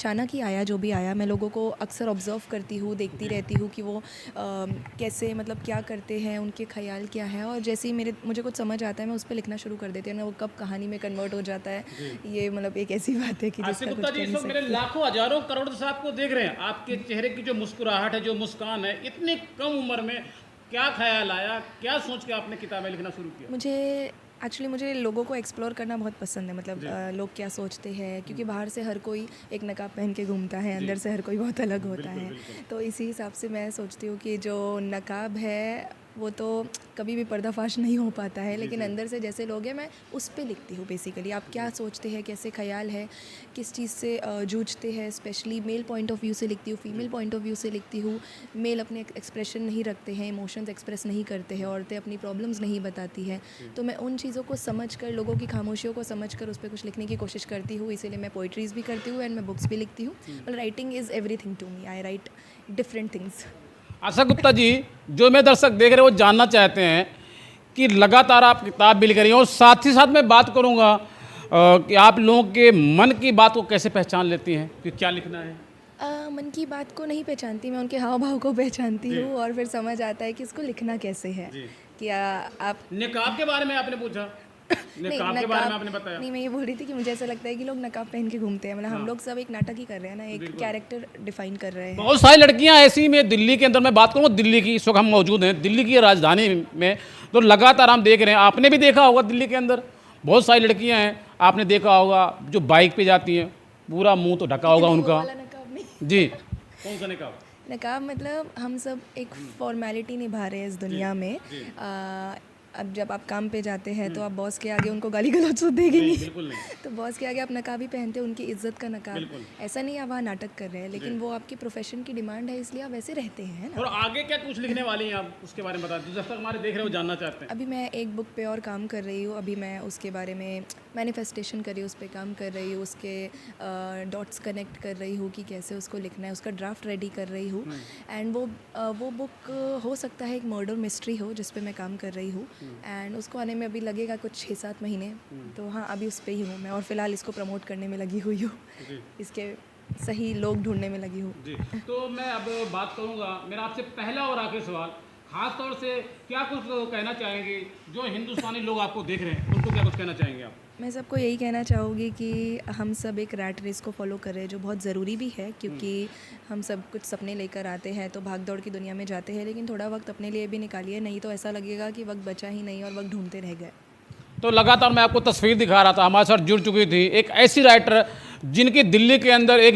अचानक ही आया जो भी आया। मैं लोगों को अक्सर ऑब्ज़र्व करती हूँ, देखती रहती हूँ कि वो कैसे मतलब क्या करते हैं, उनके ख़्याल क्या है, और जैसे ही मुझे कुछ समझ आता है मैं उस पे लिखना शुरू कर देती हूँ ना, वो कब कहानी में कन्वर्ट हो जाता है, ये मतलब एक ऐसी बात है कि आरती जिसका गुप्ता कुछ जी, कह इस नहीं वक्त मेरे सकते। लाखों हजारों करोड़ से आपको देख रहे हैं, आपके चेहरे की जो मुस्कुराहट है, जो मुस्कान है, इतनी कम उम्र में क्या ख्याल आया, क्या सोच के आपने किताबें लिखना शुरू किया? मुझे लोगों को एक्सप्लोर करना बहुत पसंद है, मतलब जी। लोग क्या सोचते हैं, क्योंकि बाहर से हर कोई एक नकाब पहन के घूमता है, अंदर से हर कोई बहुत अलग होता बिल्कुल, है। बिल्कुल। तो इसी हिसाब से मैं सोचती हूँ कि जो नकाब है वो तो कभी भी पर्दाफाश नहीं हो पाता है, जी, लेकिन जी। अंदर से जैसे लोग हैं मैं उस पे लिखती हूँ बेसिकली। आप क्या सोचते हैं, कैसे ख्याल है, किस चीज़ से जूझते हैं, specially male point of view से लिखती हूँ, फीमेल पॉइंट ऑफ व्यू से लिखती हूँ। मेल अपने एक्सप्रेशन नहीं रखते हैं, इमोशंस एक्सप्रेस नहीं करते हैं, औरतें अपनी प्रॉब्लम्स नहीं बताती हैं। तो मैं उन चीज़ों को समझ कर, लोगों की खामोशियों को समझ कर उस पर कुछ लिखने की कोशिश करती हूँ। इसीलिए मैं पोइट्रीज़ भी करती हूँ एंड मैं बुक्स भी लिखती हूँ। मतलब writing is everything to me, I write different things. Asha Gupta ji, जो मैं दर्शक देख रहे हैं वो जानना चाहते हैं कि लगातार आप किताब भी लिख रही हैं, और साथ ही साथ मैं बात करूंगा कि आप लोगों के मन की बात को कैसे पहचान लेती हैं कि क्या लिखना है? मन की बात को नहीं पहचानती मैं, उनके हाव भाव को पहचानती जी। हूँ, और फिर समझ आता है कि इसको लिखना कैसे है। जी। कि आप निकाब के बारे में आपने पूछा, नहीं, निकाब के बारे में नकाब आपने बताया। नहीं, मैं ये बोल रही थी कि मुझे ऐसा लगता है कि लोग नकाब पहन के घूमते हैं, मतलब हम हाँ। लोग सब एक नाटक ही कर रहे हैं ना, एक बिल्कुल। कैरेक्टर डिफाइन कर रहे हैं। बहुत सारी लड़कियां ऐसी में, दिल्ली के अंदर मैं बात करूंगा, दिल्ली की, इस वक्त हम मौजूद हैं दिल्ली की राजधानी में, तो लगातार हम देख रहे हैं, आपने भी देखा होगा दिल्ली के अंदर बहुत सारी लड़कियां हैं, आपने देखा होगा जो बाइक पे जाती हैं, पूरा मुंह तो ढका होगा नहीं, वो उनका। वाला नकाब नहीं। जी। कौन सा निकाब? नकाब मतलब हम सब एक फॉर्मेलिटी निभा रहे हैं इस दुनिया में। जी। अब जब आप काम पे जाते हैं तो आप बॉस के आगे उनको गाली गलौज तो देंगे नहीं, नहीं। बिल्कुल नहीं। तो बॉस के आगे आप नकाब ही पहनते हैं, उनकी इज्जत का नकाब। बिल्कुल। ऐसा नहीं आप वहाँ नाटक कर रहे हैं, लेकिन वो आपकी प्रोफेशन की डिमांड है, इसलिए आप वैसे रहते हैं ना। और आगे क्या कुछ लिखने वाली हैं आप, उसके बारे में बता दीजिए, जब तक हमारे देख रहे हो जानना चाहते हैं। अभी मैं एक बुक पे और काम कर रही हूँ। अभी मैं उसके बारे में मैनिफेस्टेशन कर रही हूँ, उस पर काम कर रही हूँ, उसके डॉट्स कनेक्ट कर रही हूँ कि कैसे उसको लिखना है, उसका ड्राफ्ट रेडी कर रही हूँ। एंड वो बुक हो सकता है एक मर्डर मिस्ट्री हो जिस पे मैं काम कर रही हूँ, एंड उसको आने में अभी लगेगा कुछ 6-7 महीने। तो हाँ, अभी उस पर ही हूँ मैं, और फिलहाल इसको प्रमोट करने में लगी हुई हूँ, इसके सही लोग ढूंढने में लगी हूँ। जी। तो मैं अब बात करूंगा, मेरा आपसे पहला और आखिरी सवाल, खास तौर से क्या कुछ कहना चाहेंगे जो हिंदुस्तानी लोग आपको देख रहे हैं, उनको क्या कुछ कहना चाहेंगे आप? मैं सबको यही कहना चाहूँगी कि हम सब एक रैट रेस को फॉलो करें, जो बहुत ज़रूरी भी है, क्योंकि हम सब कुछ सपने लेकर आते हैं तो भाग दौड़ की दुनिया में जाते हैं, लेकिन थोड़ा वक्त अपने लिए भी निकालिए, नहीं तो ऐसा लगेगा कि वक्त बचा ही नहीं और वक्त ढूंढते रह गए। तो लगातार मैं आपको तस्वीर दिखा रहा था, हमारे साथ जुड़ चुकी थी एक ऐसी राइटर जिनकी दिल्ली के अंदर एक